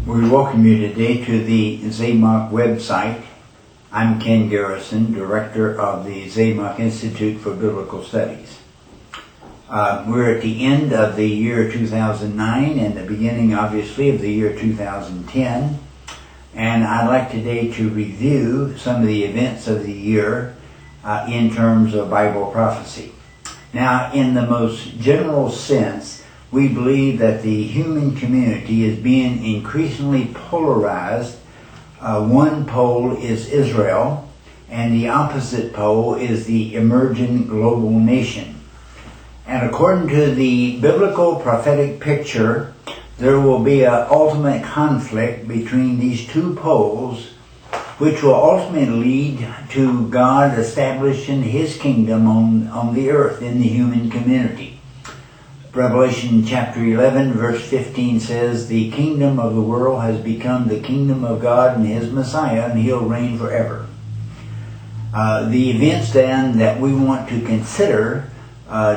We welcome you today to the Zamok website. I'm Ken Garrison, Director of the Zamok Institute for Biblical Studies. We're at the end of the year 2009 and the beginning, obviously, of the year 2010. And I'd like today to review some of the events of the year in terms of Bible prophecy. Now, in the most general sense, we believe that the human community is being increasingly polarized. One pole is Israel, and the opposite pole is the emerging global nation. And according to the biblical prophetic picture, there will be an ultimate conflict between these two poles, which will ultimately lead to God establishing His kingdom on the earth in the human community. Revelation chapter 11 verse 15 says, "The kingdom of the world has become the kingdom of God and His Messiah, and He'll reign forever." The events then that we want to consider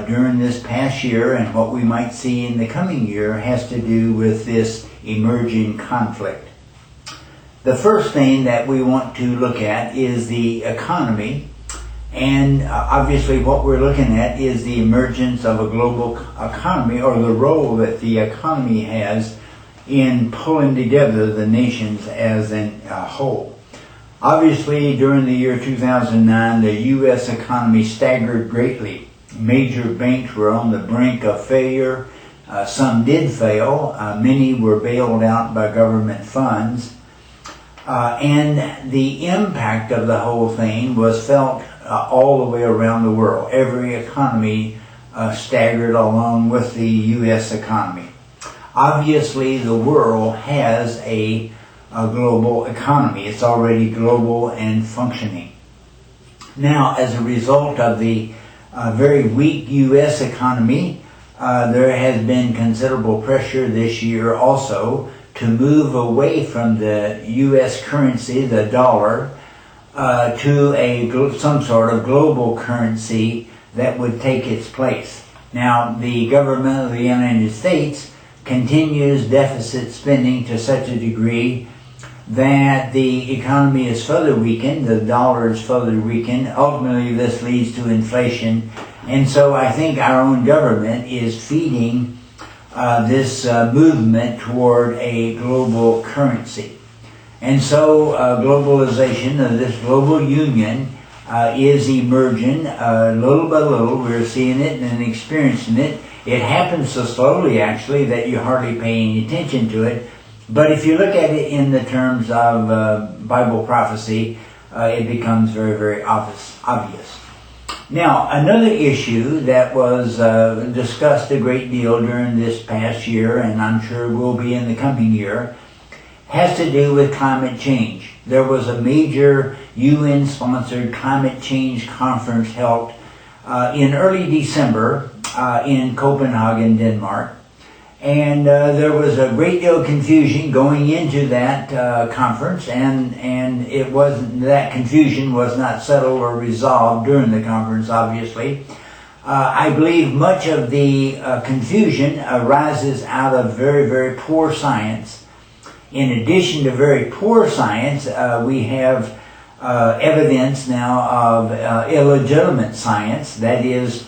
during this past year and what we might see in the coming year has to do with this emerging conflict. The first thing that we want to look at is the economy. And obviously what we're looking at is the emergence of a global economy, or the role that the economy has in pulling together the nations as a whole. Obviously during the year 2009, the U.S. economy staggered greatly. Major banks were on the brink of failure. Some did fail. Many were bailed out by government funds. And the impact of the whole thing was felt all the way around the world. Every economy staggered along with the U.S. economy. Obviously, the world has a global economy. It's already global and functioning. Now, as a result of the very weak U.S. economy, there has been considerable pressure this year also to move away from the U.S. currency, the dollar, to some sort of global currency that would take its place. Now, the government of the United States continues deficit spending to such a degree that the economy is further weakened, the dollar is further weakened. Ultimately, this leads to inflation. And so I think our own government is feeding this movement toward a global currency. And so globalization, this global union, is emerging little by little. We're seeing it and experiencing it. It happens so slowly, actually, that you hardly pay any attention to it. But if you look at it in the terms of Bible prophecy, it becomes very, very obvious. Now, another issue that was discussed a great deal during this past year, and I'm sure will be in the coming year, has to do with climate change. There was a major UN-sponsored climate change conference held in early December in Copenhagen, Denmark. And there was a great deal of confusion going into that conference, and it wasn't, that confusion was not settled or resolved during the conference, obviously. I believe much of the confusion arises out of very, very poor science. In addition to very poor science, we have evidence now of illegitimate science. That is,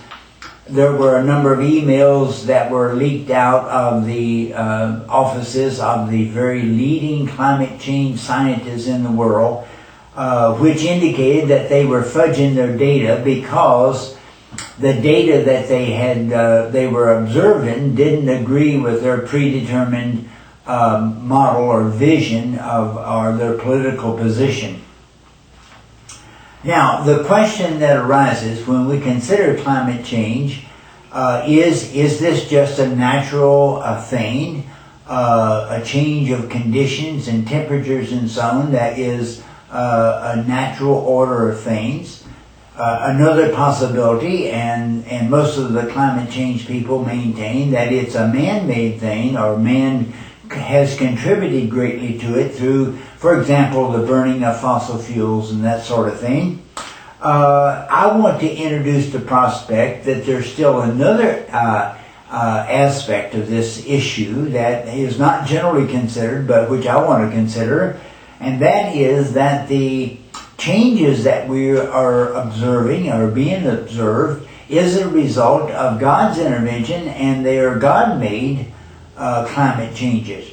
there were a number of emails that were leaked out of the offices of the very leading climate change scientists in the world, which indicated that they were fudging their data because the data that they were observing didn't agree with their predetermined model or vision or their political position. Now, the question that arises when we consider climate change is this just a natural thing, a change of conditions and temperatures and so on that is a natural order of things? Another possibility, and most of the climate change people maintain that it's a man-made thing, or man has contributed greatly to it through, for example, the burning of fossil fuels and that sort of thing. I want to introduce the prospect that there's still another aspect of this issue that is not generally considered, but which I want to consider, and that is that the changes that we are observing, are being observed, is a result of God's intervention, and they are God-made climate changes.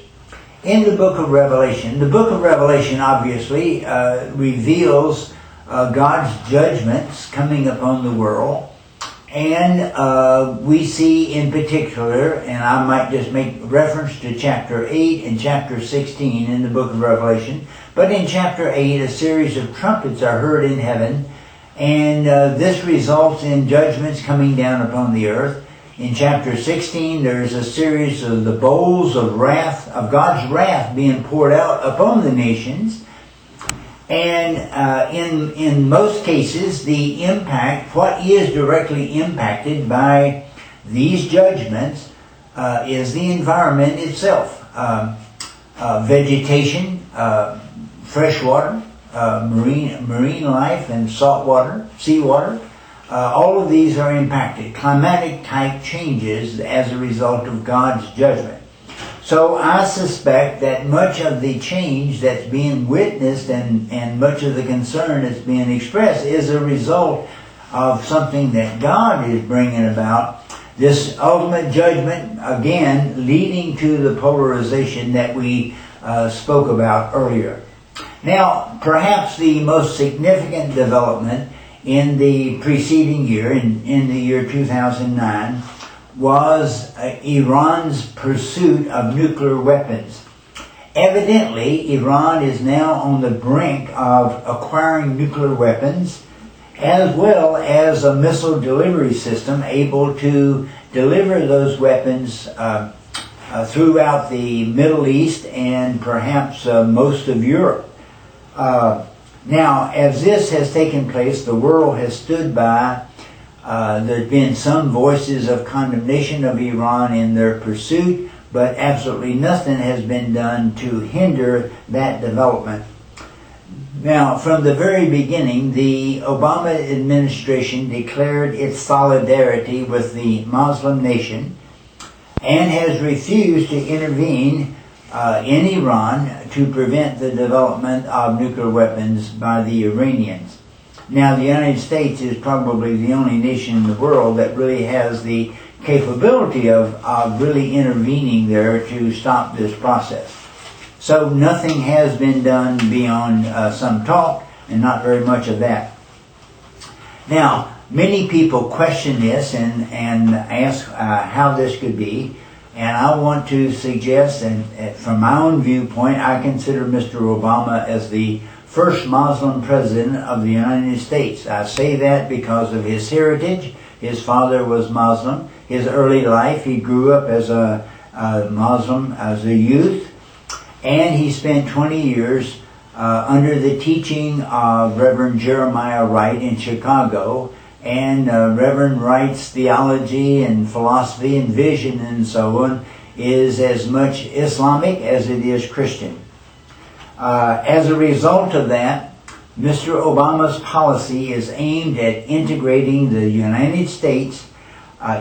In the book of Revelation obviously reveals God's judgments coming upon the world. And we see in particular, and I might just make reference to chapter 8 and chapter 16 in the book of Revelation, but in chapter 8 a series of trumpets are heard in heaven, and this results in judgments coming down upon the earth. In chapter 16 there's a series of the bowls of wrath, of God's wrath being poured out upon the nations. And in most cases, the impact, what is directly impacted by these judgments, is the environment itself. Vegetation, fresh water, marine life, and salt water, seawater. All of these are impacted. Climatic type changes as a result of God's judgment. So I suspect that much of the change that's being witnessed and much of the concern that's being expressed is a result of something that God is bringing about. This ultimate judgment, again, leading to the polarization that we spoke about earlier. Now, perhaps the most significant development in the preceding year, in the year 2009, was Iran's pursuit of nuclear weapons. Evidently, Iran is now on the brink of acquiring nuclear weapons, as well as a missile delivery system able to deliver those weapons throughout the Middle East and perhaps most of Europe. Now, as this has taken place, the world has stood by. There's been some voices of condemnation of Iran in their pursuit, but absolutely nothing has been done to hinder that development. Now, from the very beginning, the Obama administration declared its solidarity with the Muslim nation and has refused to intervene in Iran to prevent the development of nuclear weapons by the Iranians. Now, the United States is probably the only nation in the world that really has the capability of really intervening there to stop this process. So nothing has been done beyond some talk, and not very much of that. Now, many people question this and ask how this could be, and I want to suggest, and from my own viewpoint, I consider Mr. Obama as the first Muslim president of the United States. I say that because of his heritage. His father was Muslim. His early life, he grew up as a Muslim as a youth, and he spent 20 years under the teaching of Reverend Jeremiah Wright in Chicago, and Reverend Wright's theology and philosophy and vision and so on is as much Islamic as it is Christian. As a result of that, Mr. Obama's policy is aimed at integrating the United States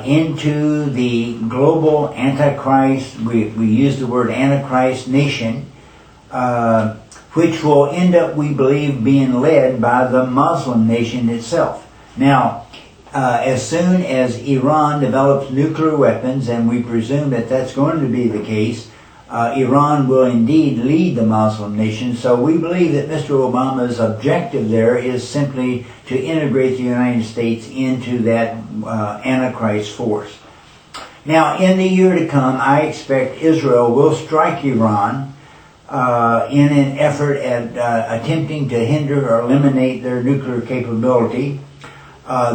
into the global Antichrist, we use the word Antichrist Nation, which will end up, we believe, being led by the Muslim nation itself. Now, as soon as Iran develops nuclear weapons, and we presume that that's going to be the case, Iran will indeed lead the Muslim nation. So we believe that Mr. Obama's objective there is simply to integrate the United States into that Antichrist force. Now, in the year to come, I expect Israel will strike Iran in an effort at attempting to hinder or eliminate their nuclear capability.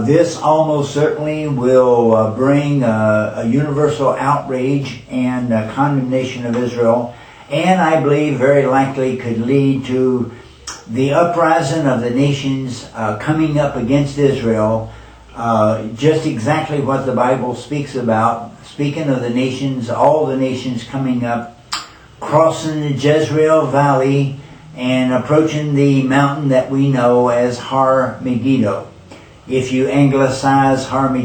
This almost certainly will bring a universal outrage and condemnation of Israel, and I believe very likely could lead to the uprising of the nations coming up against Israel, just exactly what the Bible speaks about. Speaking of the nations, all the nations coming up, crossing the Jezreel Valley and approaching the mountain that we know as Har Megiddo. If you anglicize Har Megiddo,